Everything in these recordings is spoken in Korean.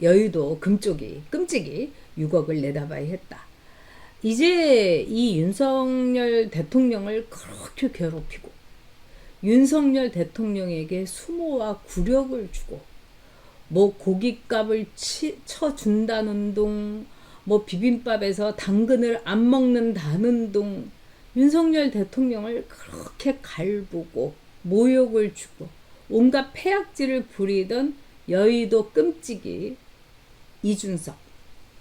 여의도 금쪽이 끔찍이 6억을 내다봐야 했다. 이제 이 윤석열 대통령을 그렇게 괴롭히고 윤석열 대통령에게 수모와 굴욕을 주고 뭐 고깃값을 쳐준다는 둥, 뭐 비빔밥에서 당근을 안 먹는다는 둥, 윤석열 대통령을 그렇게 갈구고 모욕을 주고 온갖 폐악질을 부리던 여의도 끔찍이 이준석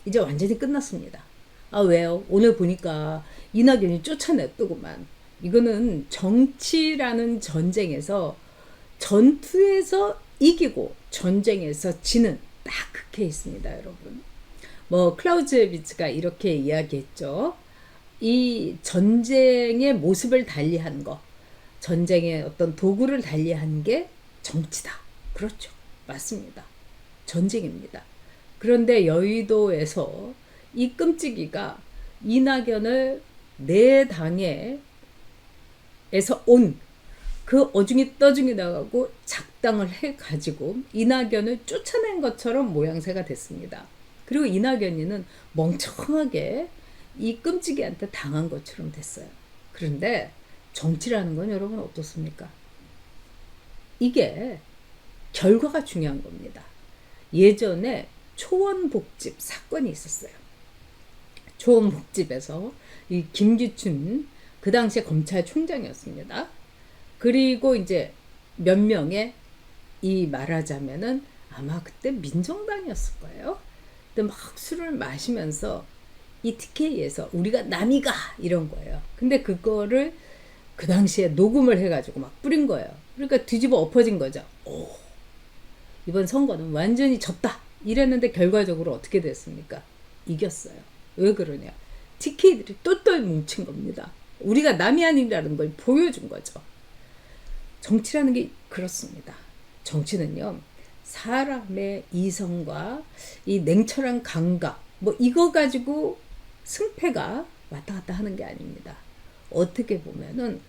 이제 완전히 끝났습니다. 아 왜요? 오늘 보니까 이낙연이 쫓아냈더구만. 이거는 정치라는 전쟁에서 전투에서 이기고 전쟁에서 지는 딱 그 케이스입니다, 여러분. 뭐 클라우즈비츠가 이렇게 이야기했죠. 이 전쟁의 모습을 달리한 거, 전쟁의 어떤 도구를 달리한 게 정치다. 그렇죠. 맞습니다. 전쟁입니다. 그런데 여의도에서 이 끔찍이가 이낙연을 내 당에서 온 그 어중이 떠중이 나가고 작당을 해가지고 이낙연을 쫓아낸 것처럼 모양새가 됐습니다. 그리고 이낙연이는 멍청하게 이 끔찍이한테 당한 것처럼 됐어요. 그런데 정치라는 건 여러분 어떻습니까? 이게 결과가 중요한 겁니다. 예전에 초원복집 사건이 있었어요. 초원복집에서 이 김기춘 그 당시에 검찰총장이었습니다. 그리고 이제 몇 명의 이 말하자면은 아마 그때 민정당이었을 거예요. 근데 막 술을 마시면서 이 TK에서 우리가 남이가 이런 거예요. 근데 그거를 그 당시에 녹음을 해가지고 막 뿌린 거예요. 그러니까 뒤집어 엎어진 거죠. 오, 이번 선거는 완전히 졌다 이랬는데 결과적으로 어떻게 됐습니까? 이겼어요. 왜 그러냐? TK들이 똘똘 뭉친 겁니다. 우리가 남이 아니라는 걸 보여준 거죠. 정치라는 게 그렇습니다. 정치는요, 사람의 이성과 이 냉철한 감각, 뭐 이거 가지고 승패가 왔다 갔다 하는 게 아닙니다. 어떻게 보면은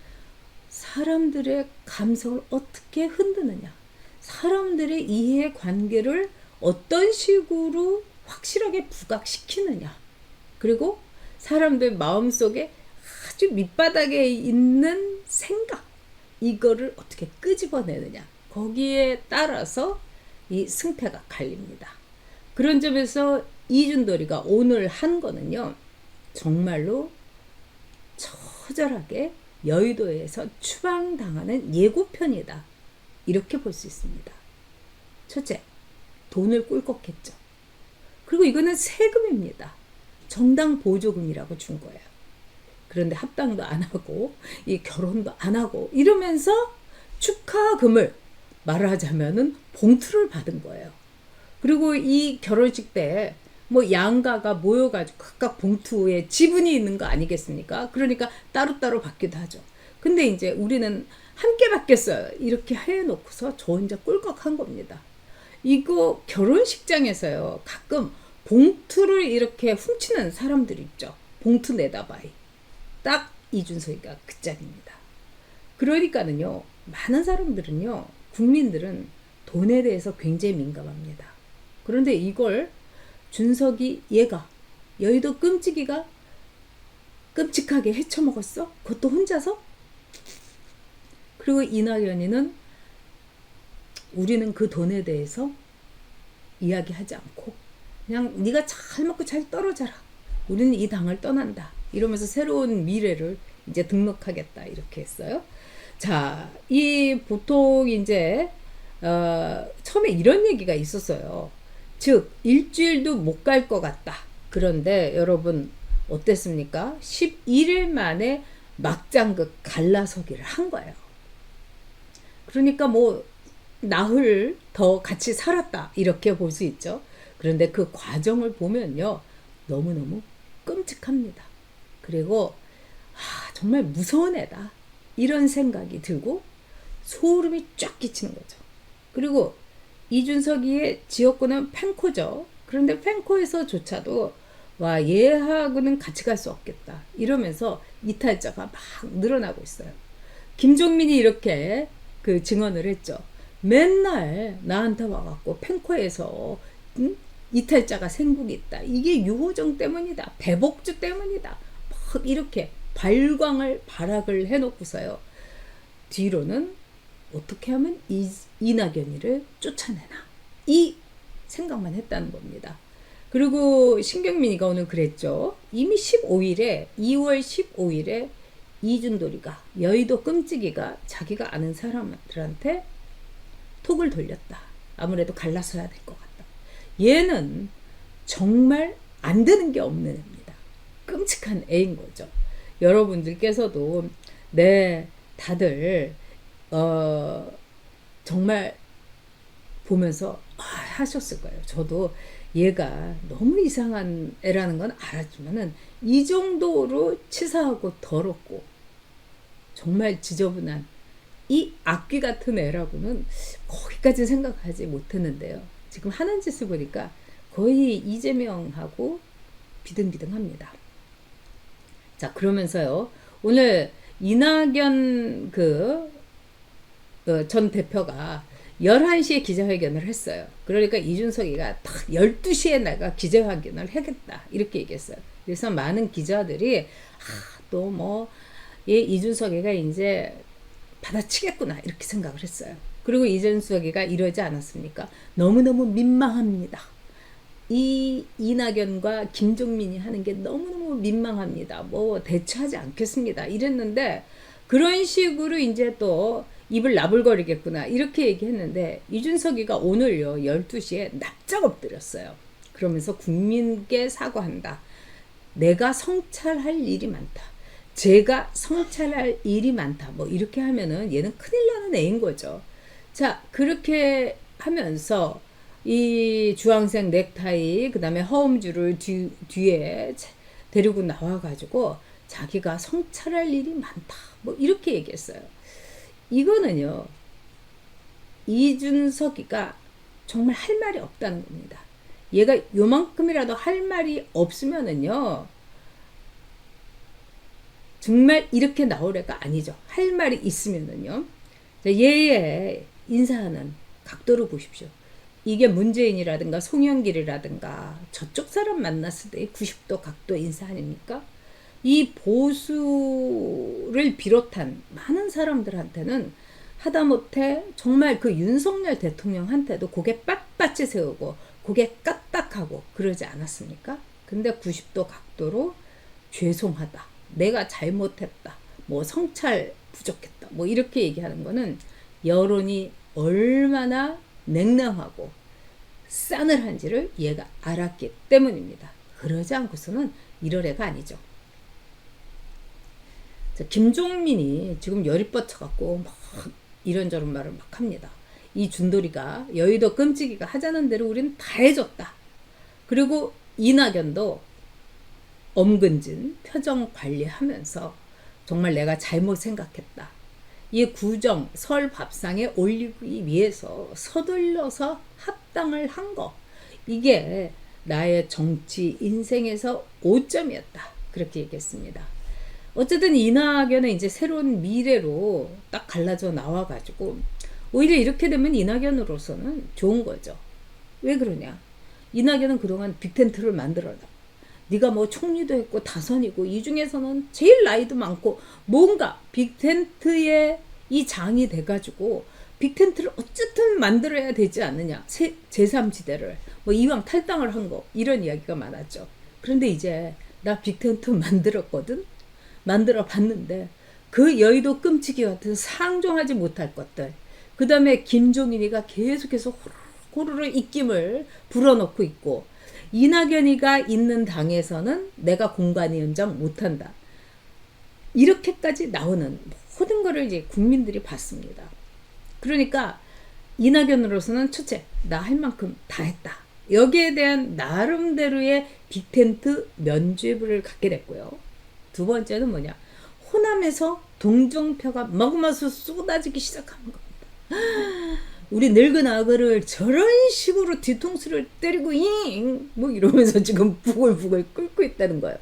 사람들의 감성을 어떻게 흔드느냐, 사람들의 이해 관계를 어떤 식으로 확실하게 부각시키느냐, 그리고 사람들 마음속에 아주 밑바닥에 있는 생각, 이거를 어떻게 끄집어내느냐, 거기에 따라서 이 승패가 갈립니다. 그런 점에서 이준돌이가 오늘 한 거는요, 정말로 처절하게 여의도에서 추방당하는 예고편이다, 이렇게 볼 수 있습니다. 첫째, 돈을 꿀꺽했죠. 그리고 이거는 세금입니다. 정당 보조금이라고 준 거예요. 그런데 합당도 안 하고 이 결혼도 안 하고 이러면서 축하금을 말하자면은 봉투를 받은 거예요. 그리고 이 결혼식 때 뭐 양가가 모여가지고 각각 봉투에 지분이 있는 거 아니겠습니까? 그러니까 따로따로 받기도 하죠. 근데 이제 우리는 함께 받겠어요, 이렇게 해놓고서 저 혼자 꿀꺽한 겁니다. 이거 결혼식장에서요, 가끔 봉투를 이렇게 훔치는 사람들이 있죠. 봉투 내다봐이. 딱 이준석이가 그 짝입니다. 그러니까는요, 많은 사람들은요, 국민들은 돈에 대해서 굉장히 민감합니다. 그런데 이걸 준석이 얘가 여의도 끔찍이가 끔찍하게 헤쳐먹었어? 그것도 혼자서? 그리고 이낙연이는 우리는 그 돈에 대해서 이야기하지 않고 그냥 네가 잘 먹고 잘 떨어져라, 우리는 이 당을 떠난다, 이러면서 새로운 미래를 이제 등록하겠다, 이렇게 했어요. 자, 이 보통 이제 처음에 이런 얘기가 있었어요. 즉 일주일도 못 갈 것 같다. 그런데 여러분 어땠습니까? 11일 만에 막장극 갈라서기를 한 거예요. 그러니까 뭐 나흘 더 같이 살았다, 이렇게 볼 수 있죠. 그런데 그 과정을 보면요, 너무너무 끔찍합니다. 그리고 정말 무서운 애다, 이런 생각이 들고 소름이 쫙 끼치는 거죠. 그리고 이준석이의 지역구는 펜코죠. 그런데 펜코에서조차도 와, 얘하고는 같이 갈 수 없겠다, 이러면서 이탈자가 막 늘어나고 있어요. 김종민이 이렇게 그 증언을 했죠. 맨날 나한테 와갖고 펜코에서 이탈자가 생국이 있다. 이게 유호정 때문이다. 배복주 때문이다. 막 이렇게 발광을 발악을 해놓고서요. 뒤로는 어떻게 하면 이낙연이를 쫓아내나. 이 생각만 했다는 겁니다. 그리고 신경민이가 오늘 그랬죠. 이미 15일에 2월 15일에 이준돌이가 여의도 끔찍이가 자기가 아는 사람들한테 톡을 돌렸다. 아무래도 갈라서야 될 것 같다. 얘는 정말 안 되는 게 없는 애입니다. 끔찍한 애인 거죠. 여러분들께서도 네 다들 정말 보면서 하셨을 거예요. 저도 얘가 너무 이상한 애라는 건 알았지만은 이 정도로 치사하고 더럽고 정말 지저분한 이 악귀 같은 애라고는 거기까지 생각하지 못했는데요. 지금 하는 짓을 보니까 거의 이재명하고 비등비등합니다. 자, 그러면서요. 오늘 이낙연 전 대표가 11시에 기자회견을 했어요. 그러니까 이준석이가 딱 12시에 내가 기자회견을 하겠다. 이렇게 얘기했어요. 그래서 많은 기자들이 또 뭐 이준석이가 이제 받아치겠구나 이렇게 생각을 했어요. 그리고 이준석이가 이러지 않았습니까? 너무너무 민망합니다. 이 이낙연과 김종민이 하는 게 너무너무 민망합니다. 뭐 대처하지 않겠습니다. 이랬는데 그런 식으로 이제 또 입을 나불거리겠구나 이렇게 얘기했는데 이준석이가 오늘요 12시에 납작 엎드렸어요. 그러면서 국민께 사과한다. 내가 성찰할 일이 많다. 제가 성찰할 일이 많다. 뭐 이렇게 하면은 얘는 큰일 나는 애인 거죠. 자, 그렇게 하면서 이 주황색 넥타이 그다음에 허음줄을 뒤에 데리고 나와가지고 자기가 성찰할 일이 많다. 뭐 이렇게 얘기했어요. 이거는요. 이준석이가 정말 할 말이 없다는 겁니다. 얘가 요만큼이라도 할 말이 없으면은요. 정말 이렇게 나올 애가 아니죠. 할 말이 있으면은요. 얘의 인사하는 각도를 보십시오. 이게 문재인이라든가 송영길이라든가 저쪽 사람 만났을 때 90도 각도 인사 아닙니까? 이 보수를 비롯한 많은 사람들한테는 하다못해 정말 그 윤석열 대통령한테도 고개 빳빳이 세우고 고개 까딱하고 그러지 않았습니까? 근데 90도 각도로 죄송하다. 내가 잘못했다. 뭐 성찰 부족했다. 뭐 이렇게 얘기하는 거는 여론이 얼마나 냉랭하고 싸늘한지를 얘가 알았기 때문입니다. 그러지 않고서는 이럴 애가 아니죠. 자, 김종민이 지금 열이 뻗쳐갖고 막 이런저런 말을 막 합니다. 이 준돌이가 여의도 끔찍이가 하자는 대로 우리는 다 해줬다. 그리고 이낙연도 엄근진 표정 관리하면서 정말 내가 잘못 생각했다. 이 구정 설 밥상에 올리기 위해서 서둘러서 합당을 한 거. 이게 나의 정치 인생에서 5점이었다. 그렇게 얘기했습니다. 어쨌든 이낙연은 이제 새로운 미래로 딱 갈라져 나와가지고 오히려 이렇게 되면 이낙연으로서는 좋은 거죠. 왜 그러냐? 이낙연은 그동안 빅텐트를 만들어라. 네가 뭐 총리도 했고 다선이고 이 중에서는 제일 나이도 많고 뭔가 빅텐트의 이 장이 돼가지고 빅텐트를 어쨌든 만들어야 되지 않느냐. 제3지대를 뭐 이왕 탈당을 한 거 이런 이야기가 많았죠. 그런데 이제 나 빅텐트 만들었거든. 만들어 봤는데 그 여의도 끔찍이 같은 상종하지 못할 것들 그 다음에 김종인이가 계속해서 호로로 입김을 불어넣고 있고 이낙연이가 있는 당에서는 내가 공관위원장 못한다. 이렇게까지 나오는 모든 거를 이제 국민들이 봤습니다. 그러니까 이낙연으로서는 첫째, 나 할 만큼 다 했다. 여기에 대한 나름대로의 빅텐트 면죄부를 갖게 됐고요. 두 번째는 뭐냐? 호남에서 동정표가 마구마구 쏟아지기 시작하는 겁니다. 우리 늙은 아가를 저런 식으로 뒤통수를 때리고 뭐 이러면서 지금 부글부글 끓고 있다는 거예요.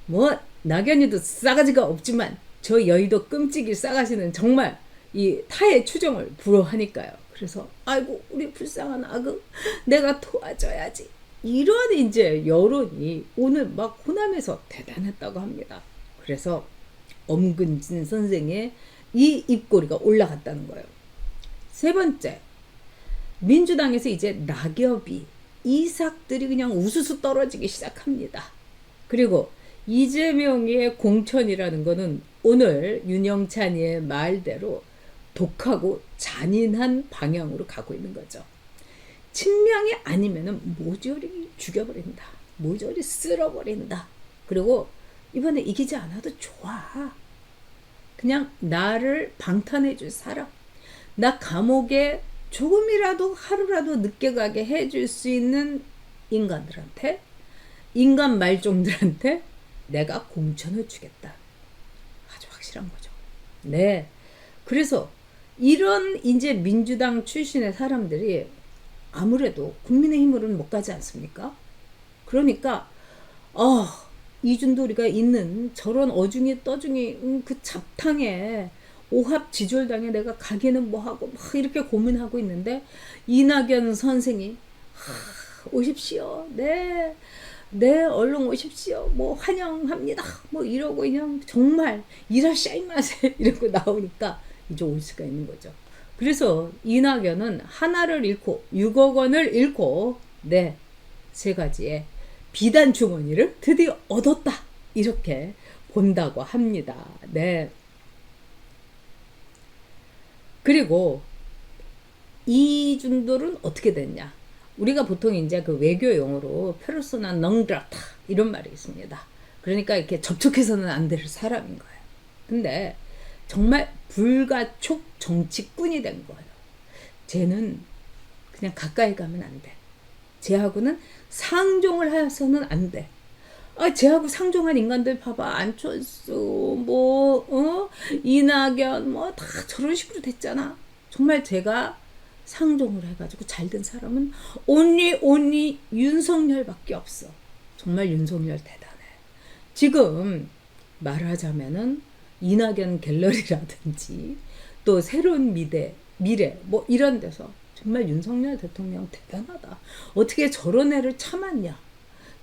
뭐 낙연이도 싸가지가 없지만 저 여의도 끔찍이 싸가지는 정말 이 타의 추정을 불허하니까요. 그래서 아이고 우리 불쌍한 아그 내가 도와줘야지. 이런 이제 여론이 오늘 막 호남에서 대단했다고 합니다. 그래서 엄근진 선생의 이 입꼬리가 올라갔다는 거예요. 세 번째, 민주당에서 이제 낙엽이 이삭들이 그냥 우수수 떨어지기 시작합니다. 그리고 이재명의 공천이라는 거는 오늘 윤영찬이의 말대로 독하고 잔인한 방향으로 가고 있는 거죠. 친명이 아니면은 모조리 죽여버린다. 모조리 쓸어버린다. 그리고 이번에 이기지 않아도 좋아. 그냥 나를 방탄해줄 사람, 나 감옥에 조금이라도 하루라도 늦게 가게 해줄 수 있는 인간들한테, 인간 말종들한테 내가 공천을 주겠다. 아주 확실한 거죠. 네. 그래서 이런 이제 민주당 출신의 사람들이 아무래도 국민의힘으로는 못 가지 않습니까? 그러니까 이준돌이가 있는 저런 어중이 떠중이 그 잡탕에 오합지졸당에 내가 가기는 뭐하고 막 이렇게 고민하고 있는데 이낙연 선생이 오십시오. 네. 네, 얼른 오십시오. 뭐 환영합니다. 뭐 이러고 그냥 정말 이라샤이마세 이러고 나오니까 이제 올 수가 있는 거죠. 그래서 이낙연은 하나를 잃고 6억 원을 잃고 네, 세 가지의 비단 주머니를 드디어 얻었다. 이렇게 본다고 합니다. 네. 그리고 이준돌은 어떻게 됐냐? 우리가 보통 이제 그 외교 용어로 페르소나 넌그라타 이런 말이 있습니다. 그러니까 이렇게 접촉해서는 안 될 사람인 거예요. 근데 정말 불가촉 정치꾼이 된 거예요. 쟤는 그냥 가까이 가면 안 돼. 쟤하고는 상종을 해서는 안 돼. 쟤하고 상종한 인간들 봐봐. 안철수, 이낙연, 다 저런 식으로 됐잖아. 정말 제가 상종을 해가지고 잘된 사람은 only 윤석열밖에 없어. 정말 윤석열 대단해. 지금 말하자면은 이낙연 갤러리라든지 또 새로운 미래 뭐 이런 데서 정말 윤석열 대통령 대단하다. 어떻게 저런 애를 참았냐.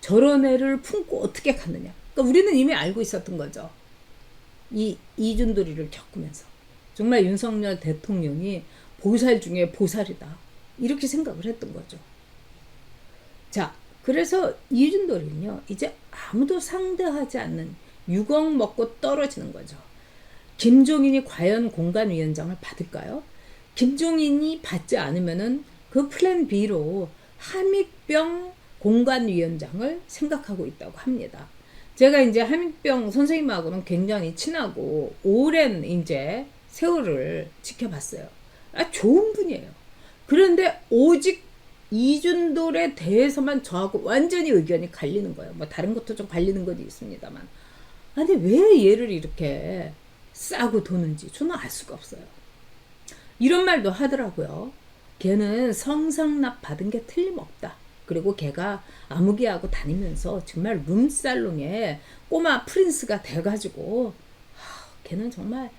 저런 애를 품고 어떻게 갔느냐. 그러니까 우리는 이미 알고 있었던 거죠. 이준돌이를 겪으면서. 정말 윤석열 대통령이 보살 중에 보살이다. 이렇게 생각을 했던 거죠. 자, 그래서 이준돌이는요. 이제 아무도 상대하지 않는 6억 먹고 떨어지는 거죠. 김종인이 과연 공관위원장을 받을까요? 김종인이 받지 않으면은 그 플랜 B로 함익병 공관위원장을 생각하고 있다고 합니다. 제가 이제 함익병 선생님하고는 굉장히 친하고 오랜 이제 세월을 지켜봤어요. 좋은 분이에요. 그런데 오직 이준돌에 대해서만 저하고 완전히 의견이 갈리는 거예요. 뭐 다른 것도 좀 갈리는 것도 있습니다만. 아니 왜 얘를 이렇게 싸고 도는지 저는 알 수가 없어요. 이런 말도 하더라고요. 걔는 성상납 받은 게 틀림없다. 그리고 걔가 아무개하고 다니면서 정말 룸살롱에 꼬마 프린스가 돼가지고 걔는 정말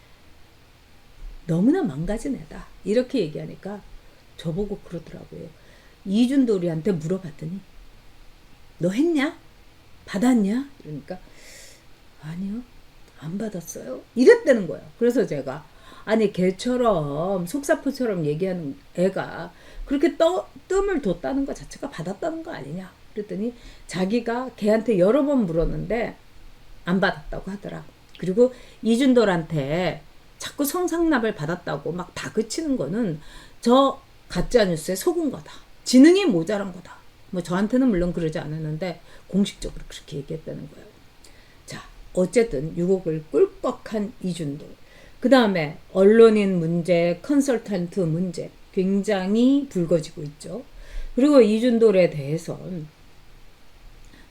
너무나 망가진 애다. 이렇게 얘기하니까 저보고 그러더라고요. 이준돌이한테 물어봤더니 너 했냐? 받았냐? 이러니까 아니요. 안 받았어요. 이랬다는 거예요. 그래서 제가 아니 걔처럼 속사포처럼 얘기하는 애가 그렇게 뜸을 뒀다는 것 자체가 받았다는 거 아니냐. 그랬더니 자기가 걔한테 여러 번 물었는데 안 받았다고 하더라. 그리고 이준돌한테 자꾸 성상납을 받았다고 막 다그치는 거는 저 가짜뉴스에 속은 거다. 지능이 모자란 거다. 뭐 저한테는 물론 그러지 않았는데 공식적으로 그렇게 얘기했다는 거예요. 자, 어쨌든 6억을 꿀꺽한 이준돌. 그 다음에 언론인 문제, 컨설턴트 문제 굉장히 불거지고 있죠. 그리고 이준돌에 대해서는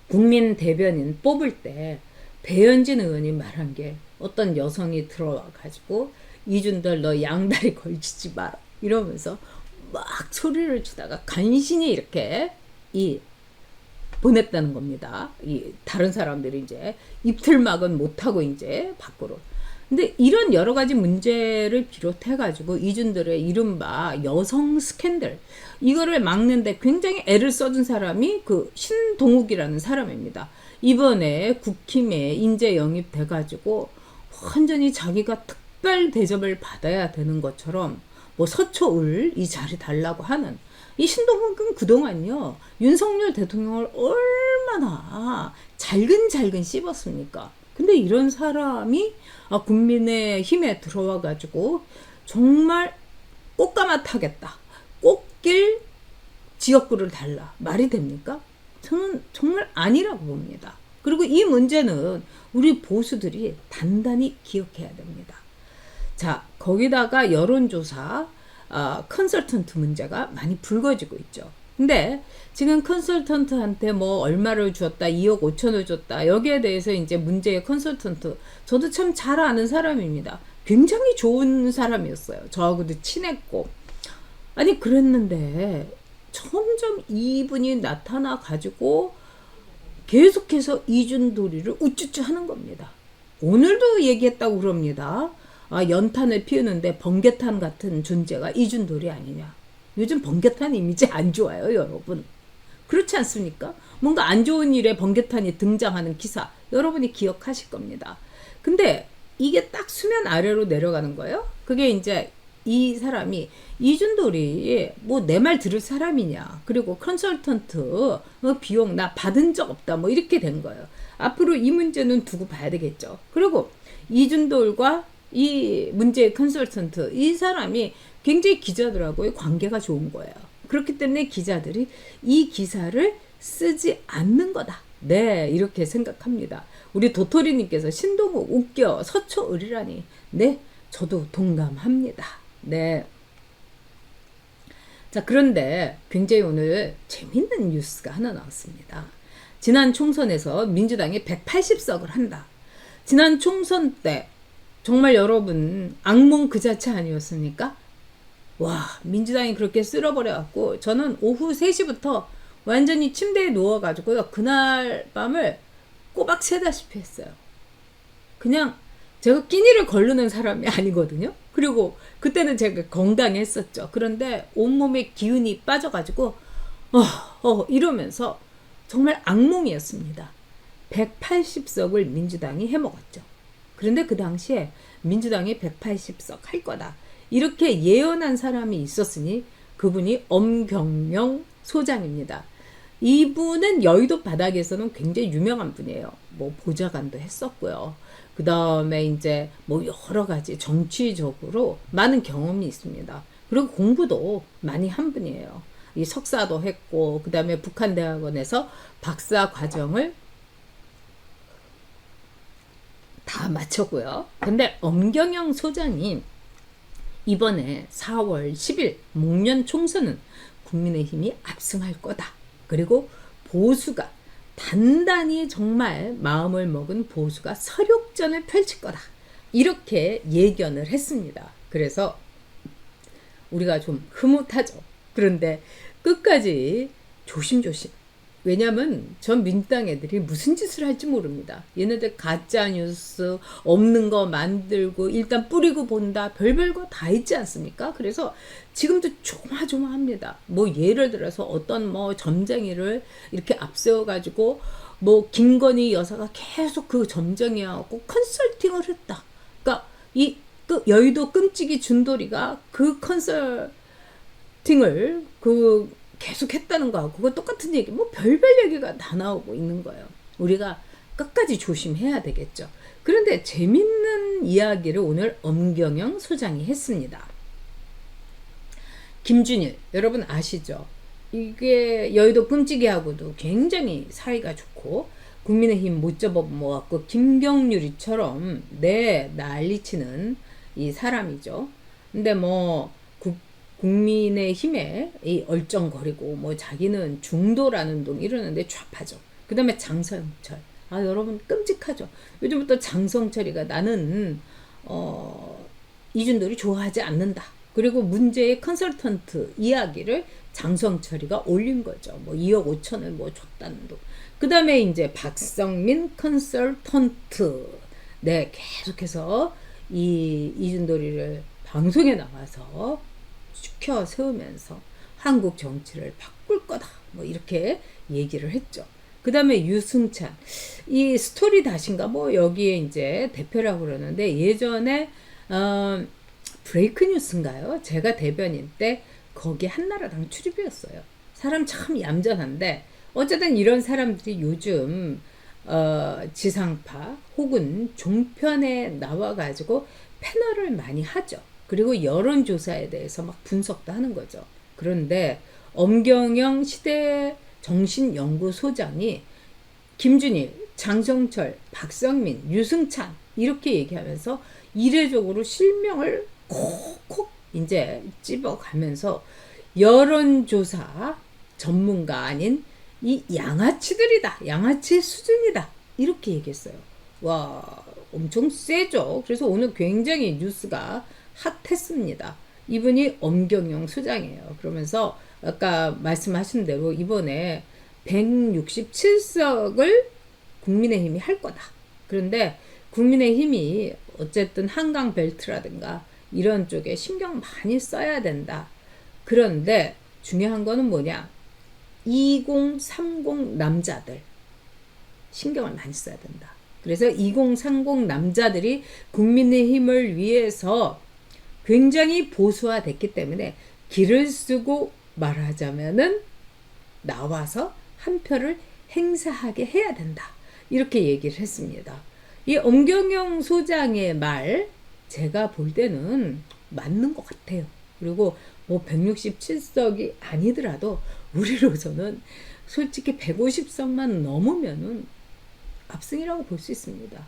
국민 대변인 뽑을 때 배현진 의원이 말한 게 어떤 여성이 들어와가지고 이준돌 너 양다리 걸치지 마라 이러면서 막 소리를 치다가 간신히 이렇게 보냈다는 겁니다. 다른 사람들이 이제 입틀막은 못하고 이제 밖으로. 근데 이런 여러 가지 문제를 비롯해 가지고 이준들의 이른바 여성 스캔들 이거를 막는데 굉장히 애를 써준 사람이 그 신동욱이라는 사람입니다. 이번에 국힘에 인재 영입돼 가지고 완전히 자기가 특별 대접을 받아야 되는 것처럼 뭐 서초을 이 자리 달라고 하는 이 신동욱은 그동안요 윤석열 대통령을 얼마나 잘근잘근 씹었습니까? 근데 이런 사람이 국민의힘에 들어와 가지고 정말 꽃가마타겠다. 꽃길 지역구를 달라. 말이 됩니까? 저는 정말 아니라고 봅니다. 그리고 이 문제는 우리 보수들이 단단히 기억해야 됩니다. 자, 거기다가 여론조사 컨설턴트 문제가 많이 불거지고 있죠. 근데 지금 컨설턴트한테 뭐 얼마를 주었다, 2억 5천을 줬다. 여기에 대해서 이제 문제의 컨설턴트, 저도 참 잘 아는 사람입니다. 굉장히 좋은 사람이었어요. 저하고도 친했고. 아니, 그랬는데 점점 이분이 나타나 가지고 계속해서 이준도리를 우쭈쭈 하는 겁니다. 오늘도 얘기했다고 그럽니다. 연탄을 피우는데 번개탄 같은 존재가 이준돌이 아니냐. 요즘 번개탄 이미지 안 좋아요, 여러분. 그렇지 않습니까? 뭔가 안 좋은 일에 번개탄이 등장하는 기사 여러분이 기억하실 겁니다. 근데 이게 딱 수면 아래로 내려가는 거예요. 그게 이제 이 사람이 이준돌이 뭐 내 말 들을 사람이냐, 그리고 컨설턴트 비용 나 받은 적 없다, 뭐 이렇게 된 거예요. 앞으로 이 문제는 두고 봐야 되겠죠. 그리고 이준돌과 이 문제의 컨설턴트 이 사람이 굉장히 기자들하고의 관계가 좋은 거예요. 그렇기 때문에 기자들이 이 기사를 쓰지 않는 거다. 네, 이렇게 생각합니다. 우리 도토리님께서 신동욱 웃겨 서초을이라니. 네, 저도 동감합니다. 네. 자, 그런데 굉장히 오늘 재밌는 뉴스가 하나 나왔습니다. 지난 총선에서 민주당이 180석을 한다. 지난 총선 때 정말 여러분 악몽 그 자체 아니었습니까? 와, 민주당이 그렇게 쓸어버려갖고 저는 오후 3시부터 완전히 침대에 누워가지고요. 그날 밤을 꼬박 새다시피 했어요. 그냥 제가 끼니를 거르는 사람이 아니거든요. 그리고 그때는 제가 건강했었죠. 그런데 온몸에 기운이 빠져가지고 이러면서 정말 악몽이었습니다. 180석을 민주당이 해먹었죠. 그런데 그 당시에 민주당이 180석 할 거다. 이렇게 예언한 사람이 있었으니 그분이 엄경영 소장입니다. 이분은 여의도 바닥에서는 굉장히 유명한 분이에요. 뭐 보좌관도 했었고요. 그 다음에 이제 뭐 여러 가지 정치적으로 많은 경험이 있습니다. 그리고 공부도 많이 한 분이에요. 이 석사도 했고, 그 다음에 북한대학원에서 박사 과정을 다 마쳤고요. 근데 엄경영 소장이 이번에 4월 10일 목련 총선은 국민의힘이 압승할 거다. 그리고 보수가 단단히 정말 마음을 먹은 보수가 서륙전을 펼칠 거다. 이렇게 예견을 했습니다. 그래서 우리가 좀 흐뭇하죠. 그런데 끝까지 조심조심. 왜냐면 전 민주당 애들이 무슨 짓을 할지 모릅니다. 얘네들 가짜뉴스 없는 거 만들고 일단 뿌리고 본다. 별별 거 다 있지 않습니까? 그래서 지금도 조마조마합니다. 뭐 예를 들어서 어떤 뭐 점쟁이를 이렇게 앞세워가지고 뭐 김건희 여사가 계속 그 점쟁이하고 컨설팅을 했다. 그러니까 이 그 여의도 끔찍이 준돌이가 그 컨설팅을 계속 했다는 거하고 그거 똑같은 얘기, 뭐 별별 얘기가 다 나오고 있는 거예요. 우리가 끝까지 조심해야 되겠죠. 그런데 재밌는 이야기를 오늘 엄경영 소장이 했습니다. 김준일 여러분 아시죠? 이게 여의도 끔찍이하고도 굉장히 사이가 좋고 국민의힘 못 접어모았고 김경률이처럼 난리치는 이 사람이죠. 근데 뭐 국민의힘에 이 얼쩡거리고 뭐 자기는 중도라는 둥 이러는데 좌파죠. 그 다음에 장성철. 여러분 끔찍하죠. 요즘부터 장성철이가 나는 이준돌이 좋아하지 않는다. 그리고 문제의 컨설턴트 이야기를 장성철이가 올린 거죠. 뭐 2억 5천을 뭐 줬다는 둥. 그 다음에 이제 박성민 컨설턴트. 네, 계속해서 이 이준돌이를 방송에 나와서 시켜 세우면서 한국 정치를 바꿀 거다. 뭐 이렇게 얘기를 했죠. 그 다음에 유승찬, 이 스토리 다신가 뭐 여기에 이제 대표라고 그러는데 예전에 브레이크 뉴스인가요? 제가 대변인 때 거기 한나라당 출입이었어요. 사람 참 얌전한데 어쨌든 이런 사람들이 요즘 지상파 혹은 종편에 나와가지고 패널을 많이 하죠. 그리고 여론조사에 대해서 막 분석도 하는 거죠. 그런데 엄경영 시대정신연구소장이 김준일, 장성철, 박성민, 유승찬 이렇게 얘기하면서 이례적으로 실명을 콕콕 이제 집어가면서 여론조사 전문가 아닌 이 양아치들이다. 양아치 수준이다. 이렇게 얘기했어요. 와, 엄청 세죠. 그래서 오늘 굉장히 뉴스가 핫했습니다. 이분이 엄경영 소장이에요. 그러면서 아까 말씀하신 대로 이번에 167석을 국민의힘이 할 거다. 그런데 국민의힘이 어쨌든 한강 벨트라든가 이런 쪽에 신경 많이 써야 된다. 그런데 중요한 거는 뭐냐? 2030 남자들 신경을 많이 써야 된다. 그래서 2030 남자들이 국민의힘을 위해서 굉장히 보수화됐기 때문에 길을 쓰고 말하자면은 나와서 한 표를 행사하게 해야 된다. 이렇게 얘기를 했습니다. 이 엄경영 소장의 말 제가 볼 때는 맞는 것 같아요. 그리고 뭐 167석이 아니더라도 우리로서는 솔직히 150석만 넘으면은 압승이라고 볼 수 있습니다.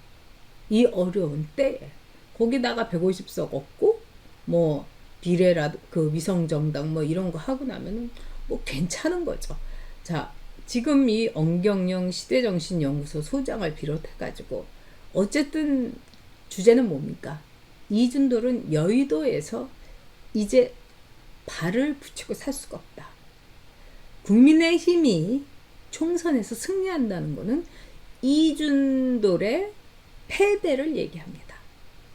이 어려운 때에 거기다가 150석 얻고 뭐 비례라 그 위성정당 뭐 이런 거 하고 나면은 뭐 괜찮은 거죠. 자, 지금 이 엄경영 시대정신연구소 소장을 비롯해가지고 어쨌든 주제는 뭡니까? 이준돌은 여의도에서 이제 발을 붙이고 살 수가 없다. 국민의힘이 총선에서 승리한다는 것은 이준돌의 패배를 얘기합니다.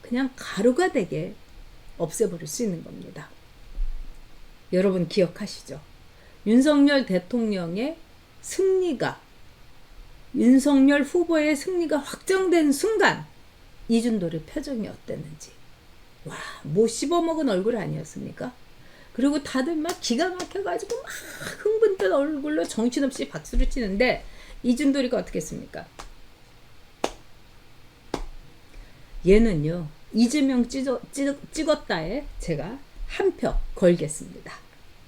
그냥 가루가 되게 없애버릴 수 있는 겁니다. 여러분 기억하시죠? 윤석열 대통령의 승리가 윤석열 후보의 승리가 확정된 순간 이준돌의 표정이 어땠는지 와, 뭐 씹어먹은 얼굴 아니었습니까? 그리고 다들 막 기가 막혀가지고 막 흥분된 얼굴로 정신없이 박수를 치는데 이준돌이가 어떻게 했습니까? 얘는요 이재명 찍었다에 제가 한 표 걸겠습니다.